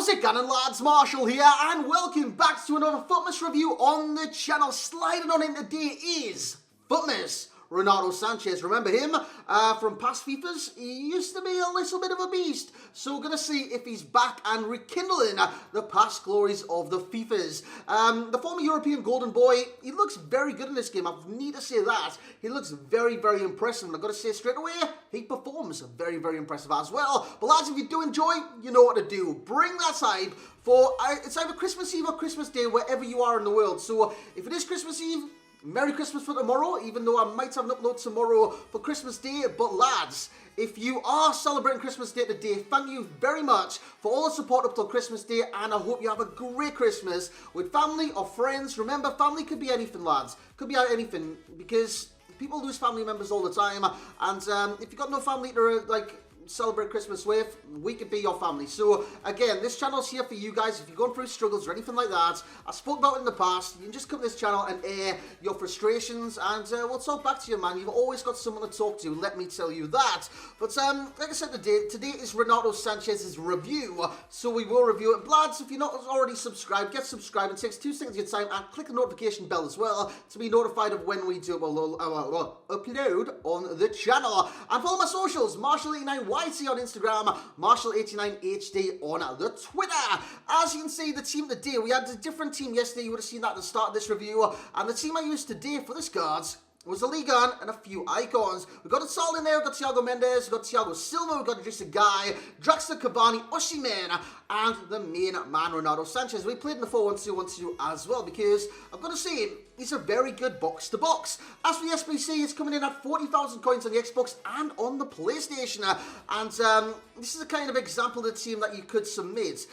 How's it going, lads? Marshall here, and welcome back to another FUTMAS review on the channel. Sliding on in today is FUTMAS Renato Sanchez. Remember him from past FIFAs? He used to be a little bit of a beast. So we're going to see if he's back and rekindling the past glories of the FIFAs. The former European Golden Boy, he looks very good in this game. I need to say that. He looks very, very impressive. And I've got to say straight away, he performs very, very impressive as well. But lads, if you do enjoy, you know what to do. Bring that hype for, it's either Christmas Eve or Christmas Day, wherever you are in the world. So if it is Christmas Eve, Merry Christmas for tomorrow, even though I might have an upload tomorrow for Christmas Day. But lads, if you are celebrating Christmas Day today, thank you very much for all the support up till Christmas Day, and I hope you have a great Christmas with family or friends. Remember, family could be anything, lads. Could be anything, because people lose family members all the time, and if you've got no family to, celebrate Christmas with, we could be your family. So again, this channel's here for you guys. If you're going through struggles or anything like that, I spoke about it in the past, you can just come to this channel and air your frustrations, and we'll talk back to you, man. You've always got someone to talk to, let me tell you that. But like I said, today is Renato Sanchez's review, so we will review it. Lads, if you're not already subscribed, get subscribed. It takes 2 seconds of your time, and click the notification bell as well to be notified of when we do upload on the channel. And follow my socials, Marshall89 YT on Instagram, Marshall89HD on the Twitter. As you can see, the team today, we had a different team yesterday. You would have seen that at the start of this review. And the team I used today for this cards was a Ikson and a few icons. We've got Sal in there, we've got Thiago Mendes, we've got Thiago Silva, we've got Idrissa Gueye, Draxler, Cavani, Osimhen, and the main man, Renato Sanchez. We played in the 4-1-2-1-2 as well, because I've got to say, he's a very good box-to-box. As for the SBC, it's coming in at 40,000 coins on the Xbox and on the PlayStation. And this is a kind of example of the team that you could submit.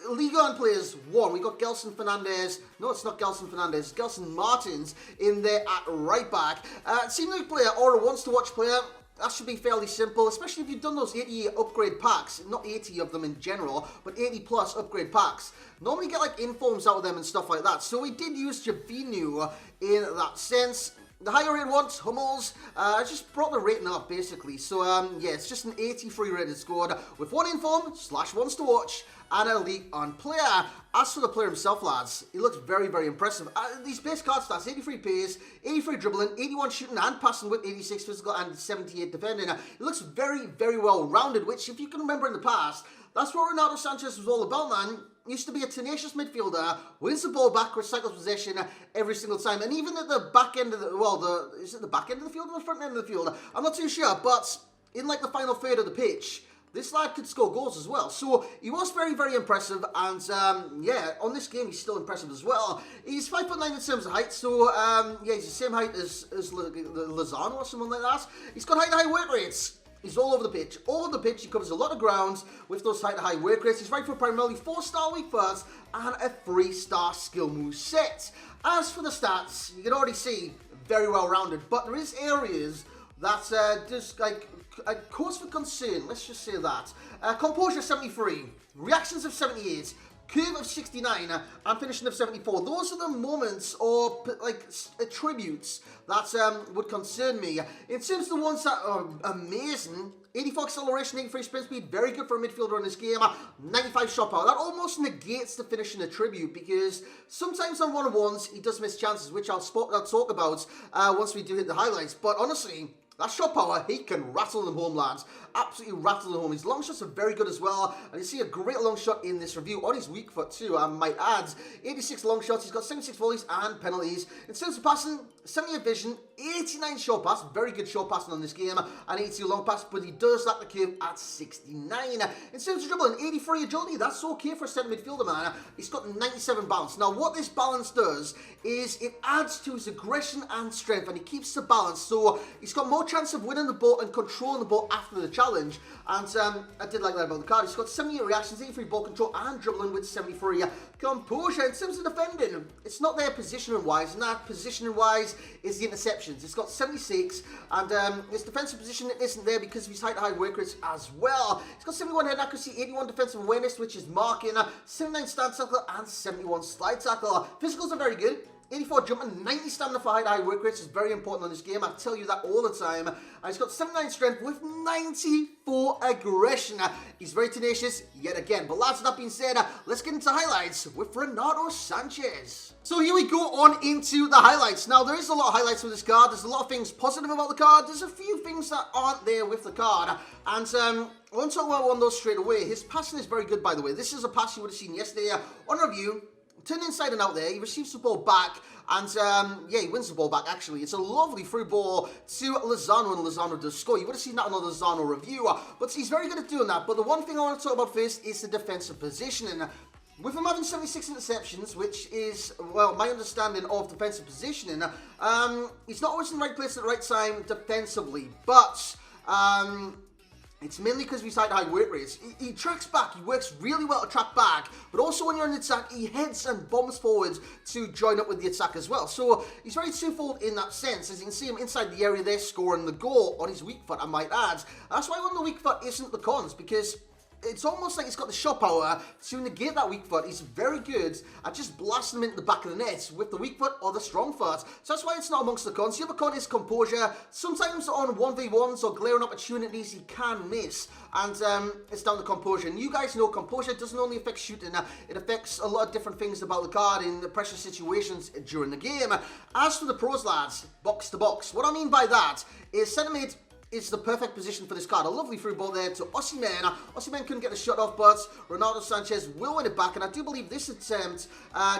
Liga players, 1. We got Gelson Fernandes. No, it's not Gelson Fernandes. It's Gelson Martins in there at right back. Team League player or a wants-to-watch player. That should be fairly simple, especially if you've done those 80 upgrade packs. Not 80 of them in general, but 80 plus upgrade packs. Normally you get like informs out of them and stuff like that. So we did use Javinu in that sense. The higher rated ones, Hummels, I just brought the rating up basically. So yeah, it's just an 83 rated squad with 1 inform / wants to watch and a league on player. As for the player himself, lads, he looks very, very impressive. These base card stats, 83 pace, 83 dribbling, 81 shooting and passing with 86 physical and 78 defending. He looks very, very well rounded, which if you can remember in the past, that's what Renato Sanchez was all about, man. He used to be a tenacious midfielder, wins the ball back, recycles possession every single time. And even at the back end of the, is it the back end of the field or the front end of the field? I'm not too sure, but in like the final third of the pitch, this lad could score goals as well. So he was very, very impressive. And yeah, on this game, he's still impressive as well. He's 5'9" in terms of height. So yeah, he's the same height as Lozano or someone like that. He's got high work rates. He's all over the pitch. All over the pitch, he covers a lot of grounds with those high work rates. He's right for primarily 4-star weak first and a 3-star skill move set. As for the stats, you can already see very well rounded, but there is areas that just like cause for concern. Let's just say that. Composure 73, reactions of 78. Curve of 69 and finishing of 74. Those are the moments or like attributes that would concern me. In terms of the ones that are amazing, 84 acceleration, 83 sprint speed, very good for a midfielder in this game. 95 shot power. That almost negates the finishing attribute, because sometimes on one-on-ones he does miss chances, which I'll talk about once we do hit the highlights. But honestly, that shot power, he can rattle them home, lads. Absolutely rattle them home. His long shots are very good as well. And you see a great long shot in this review on his weak foot too, I might add. 86 long shots, he's got 76 volleys and penalties. In terms of passing, 78 vision, 89 short pass, very good short passing on this game, and 82 long pass, but he does lack the curve at 69. In terms of dribbling, 83 agility, that's okay for a centre midfielder, man. He's got 97 balance. Now what this balance does is it adds to his aggression and strength, and he keeps the balance, so he's got more chance of winning the ball and controlling the ball after the challenge. And I did like that about the card. He's got 78 reactions, 83 ball control and dribbling with 73 composure. In terms of defending, it's not there positioning wise, and that positioning wise is the interceptions. It's got 76, and his defensive position isn't there because of his high work rates as well. He's got 71 head accuracy, 81 defensive awareness, which is marking, 79 stance tackle and 71 slide tackle. Physicals are very good. 84 jumping, 90 stamina for high work rates is very important on this game. I tell you that all the time. And he's got 79 strength with 94 aggression. He's very tenacious yet again. But lads, that being said, let's get into highlights with Renato Sanchez. So here we go on into the highlights. Now, there is a lot of highlights with this card. There's a lot of things positive about the card. There's a few things that aren't there with the card. And I want to talk about one of those straight away. His passing is very good, by the way. This is a pass you would have seen yesterday on review. Turned inside and out there, he receives the ball back, and yeah, he wins the ball back actually. It's a lovely through ball to Lozano, and Lozano does score. You would have seen that on the Lozano review, but he's very good at doing that. But the one thing I want to talk about first is the defensive positioning. With him having 76 interceptions, which is, well, my understanding of defensive positioning, he's not always in the right place at the right time defensively, but it's mainly because of his high work rates. He tracks back, he works really well to track back, but also when you're in attack, he heads and bombs forward to join up with the attack as well. So he's very twofold in that sense. As you can see him inside the area there, scoring the goal on his weak foot, I might add. That's why on the weak foot isn't the cons, because it's almost like he's got the shot power to negate that weak foot. He's very good at just blasting him into the back of the net with the weak foot or the strong foot. So that's why it's not amongst the cons. The other con is composure. Sometimes on 1v1s or glaring opportunities he can miss. And it's down to composure. And you guys know composure doesn't only affect shooting. It affects a lot of different things about the card in the pressure situations during the game. As for the pros, lads, box to box. What I mean by that is centre mid is the perfect position for this card. A lovely through ball there to Osimhen. Osimhen couldn't get the shot off, but Renato Sanchez will win it back, and I do believe this attempt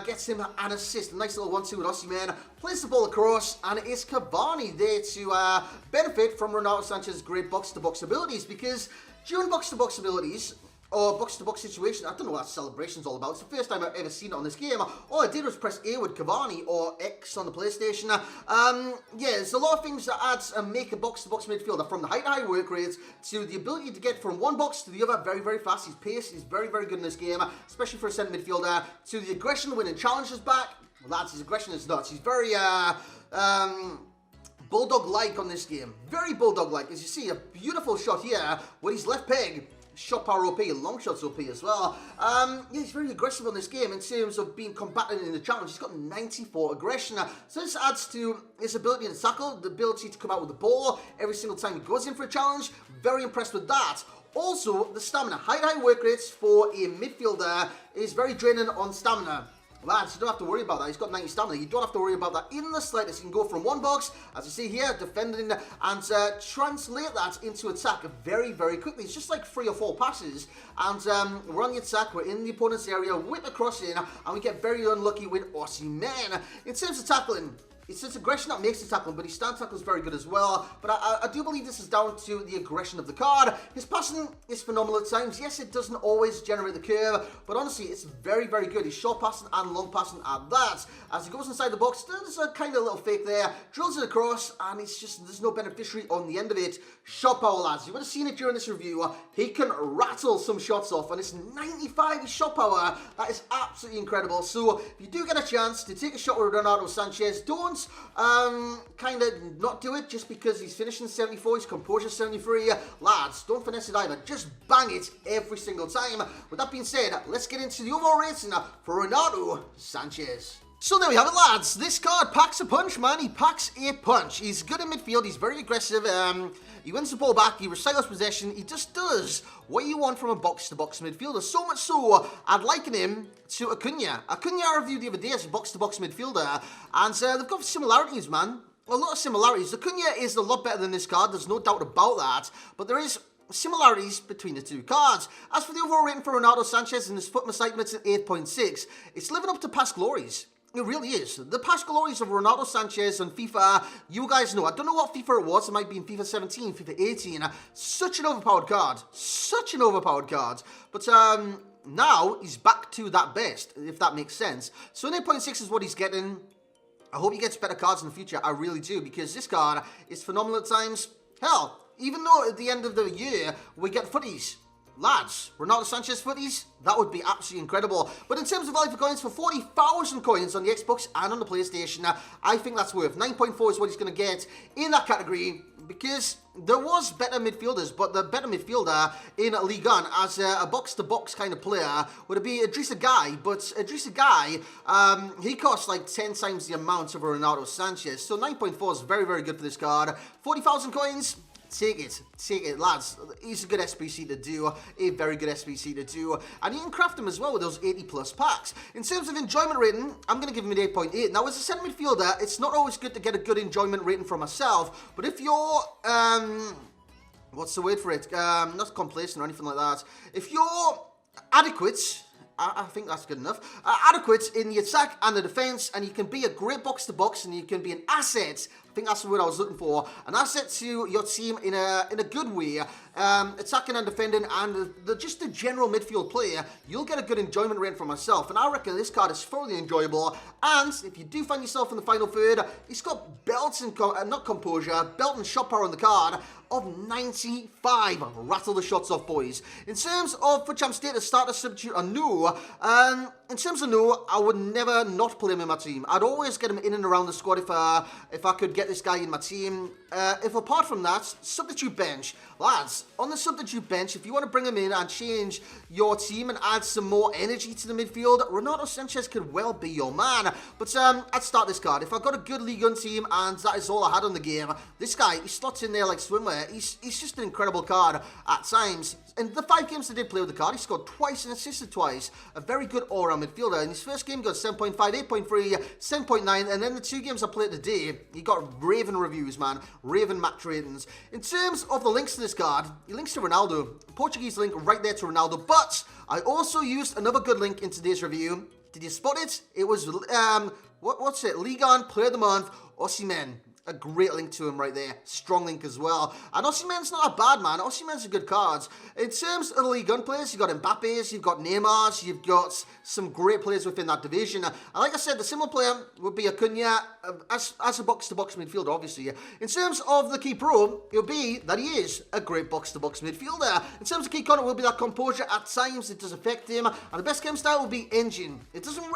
gets him an assist. A nice little 1-2 with Osimhen. Plays the ball across, and it is Cavani there to benefit from Renato Sanchez's great box-to-box abilities, because during box-to-box abilities, or box-to-box situation, I don't know what that celebration's all about. It's the first time I've ever seen it on this game. All I did was press A with Cavani, or X on the PlayStation. Yeah, there's a lot of things that add and make a box-to-box midfielder, from the high work rate to the ability to get from one box to the other very, very fast. His pace is very, very good in this game, especially for a centre midfielder, to the aggression, winning challenges back. Well, lads, his aggression is nuts. He's very, bulldog-like on this game. Very bulldog-like. As you see, a beautiful shot here with his left peg. Shot power OP, long shots OP as well. Yeah, he's very aggressive on this game in terms of being combatant in the challenge. He's got 94 aggression. So this adds to his ability to tackle, the ability to come out with the ball every single time he goes in for a challenge. Very impressed with that. Also, the stamina. High work rates for a midfielder is very draining on stamina. Lads, you don't have to worry about that. He's got 90 stamina. You don't have to worry about that in the slightest. You can go from one box, as you see here, defending, and translate that into attack very, very quickly. It's just like 3 or 4 passes, and we're on the attack. We're in the opponent's area, whip across in, and we get very unlucky with Osimhen. In terms of tackling, it's his aggression that makes the tackling, but his stand tackle is very good as well. But I do believe this is down to the aggression of the card. His passing is phenomenal at times. Yes, it doesn't always generate the curve, but honestly, it's very, very good. He's short passing and long passing at that. As he goes inside the box, there's a kind of little fake there, drills it across, and it's just, there's no beneficiary on the end of it. Shot power, lads. You would have seen it during this review. He can rattle some shots off, and it's 95 his shot power. That is absolutely incredible. So, if you do get a chance to take a shot with Renato Sanchez, don't kind of not do it just because he's finishing 74, his composure 73. Lads, don't finesse it either. Just bang it every single time. With that being said, let's get into the overall rating for Renato Sanchez. So there we have it, lads. This card packs a punch, man. He packs a punch. He's good in midfield. He's very aggressive. He wins the ball back. He recycles possession. He just does what you want from a box-to-box midfielder. So much so, I'd liken him to Acuna. Acuna I reviewed the other day as a box-to-box midfielder. And they've got similarities, man. A lot of similarities. Acuna is a lot better than this card. There's no doubt about that. But there is similarities between the two cards. As for the overall rating for Renato Sanchez in his FUTMAS segments at 8.6, it's living up to past glories. It really is. The past glories of Renato Sanchez on FIFA, you guys know. I don't know what FIFA it was. It might be in FIFA 17, FIFA 18. Such an overpowered card. Such an overpowered card. But now he's back to that best, if that makes sense. So 8.6 is what he's getting. I hope he gets better cards in the future. I really do, because this card is phenomenal at times. Hell, even though at the end of the year we get footies. lads, Renato Sanchez footies, that would be absolutely incredible. But in terms of value for coins, for 40,000 coins on the Xbox and on the PlayStation, I think that's worth. 9.4 is what he's going to get in that category, because there was better midfielders, but the better midfielder in Ligue 1 as a box-to-box kind of player would be Idrissa Gueye. But Idrissa Gueye, he costs like 10 times the amount of a Renato Sanchez. So 9.4 is very, very good for this card. 40,000 coins. Take it, lads. He's a good SBC to do, a very good SBC to do, and you can craft him as well with those 80 plus packs. In terms of enjoyment rating, I'm going to give him an 8.8. Now, as a centre midfielder, it's not always good to get a good enjoyment rating for myself, but if you're, what's the word for it? Not complacent or anything like that. If you're adequate, I think that's good enough. Adequate in the attack and the defence, and you can be a great box-to-box, and you can be an asset. I think that's the word I was looking for. An asset to your team in a good way. Attacking and defending, and just the general midfield player, you'll get a good enjoyment rating from myself. And I reckon this card is thoroughly enjoyable. And if you do find yourself in the final third, he's got belts and not composure, belt and shot power on the card of 95. Rattle the shots off, boys. In terms of FUT Champ status, starter, substitute, or no, in terms of no, I would never not play him in my team. I'd always get him in and around the squad if I could get this guy in my team. If apart from that, substitute bench. Lads, on the substitute bench, if you want to bring him in and change your team and add some more energy to the midfield, Renato Sanchez could well be your man. But I'd start this card. If I've got a good Ligue 1 team and that is all I had on the game, this guy, he slots in there like swimwear. He's just an incredible card at times. In the 5 games I did play with the card, he scored twice and assisted twice. A very good all-round midfielder. In his first game, he got 7.5, 8.3, 7.9, and then the 2 games I played today, he got raving reviews, man. Raving match ratings. In terms of the links to this card, he links to Ronaldo. Portuguese link right there to Ronaldo. But I also used another good link in today's review. Did you spot it? It was, what's it? Ligue 1 Player of the Month, Osimhen. A great link to him right there. Strong link as well. And Osimhen's not a bad man. Osimhen's a good card. In terms of the Ligue 1 players, you've got Mbappe's, you've got Neymar's, you've got some great players within that division. And like I said, the similar player would be Acuna as a box-to-box midfielder, obviously. In terms of the key pro, it would be that he is a great box-to-box midfielder. In terms of key con, it will be that composure. At times, it does affect him. And the best game style will be engine. It doesn't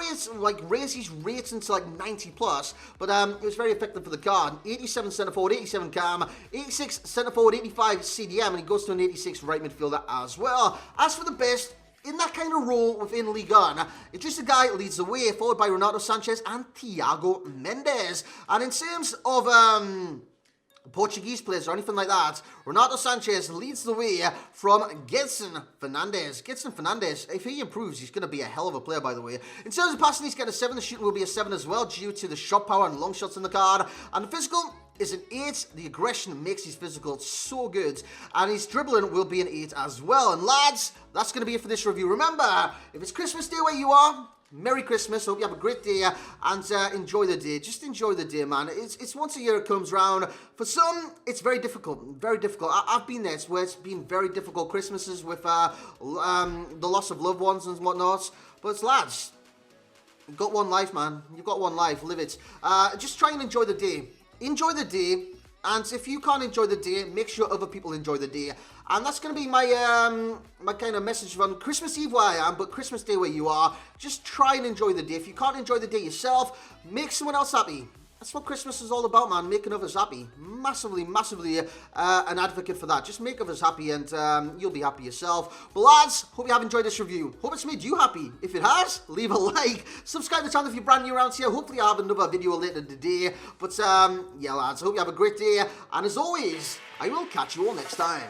raise his rating to like 90 plus, but it was very effective for the card. 87 centre forward, 87 cam, 86 centre forward, 85 CDM, and he goes to an 86 right midfielder as well. As for the best, in that kind of role within Ligue 1, Idrissa Gueye leads the way, followed by Renato Sanchez and Thiago Mendes. And in terms of Portuguese players or anything like that, Renato Sanchez leads the way from Gedson Fernandes. Gedson Fernandes, if he improves, he's going to be a hell of a player, by the way. In terms of passing, he's getting a 7. The shooting will be a 7 as well, due to the shot power and long shots in the card. And the physical is an 8. The aggression makes his physical so good. And his dribbling will be an 8 as well. And lads, that's going to be it for this review. Remember, if it's Christmas Day where you are, Merry Christmas. Hope you have a great day and enjoy the day. Just enjoy the day, man. It's once a year it comes round. For some, it's very difficult. Very difficult. I've been there where it's been very difficult Christmases with the loss of loved ones and whatnot. But lads, you've got one life, man. You've got one life. Live it. Just try and enjoy the day. Enjoy the day. And if you can't enjoy the day, make sure other people enjoy the day. And that's going to be my my kind of message on Christmas Eve where I am, but Christmas Day where you are. Just try and enjoy the day. If you can't enjoy the day yourself, make someone else happy. That's what Christmas is all about, man. Making others happy. Massively, massively an advocate for that. Just make others happy and you'll be happy yourself. But lads, hope you have enjoyed this review. Hope it's made you happy. If it has, leave a like. Subscribe to the channel if you're brand new around here. Hopefully I'll have another video later today. But yeah, lads, hope you have a great day. And as always, I will catch you all next time.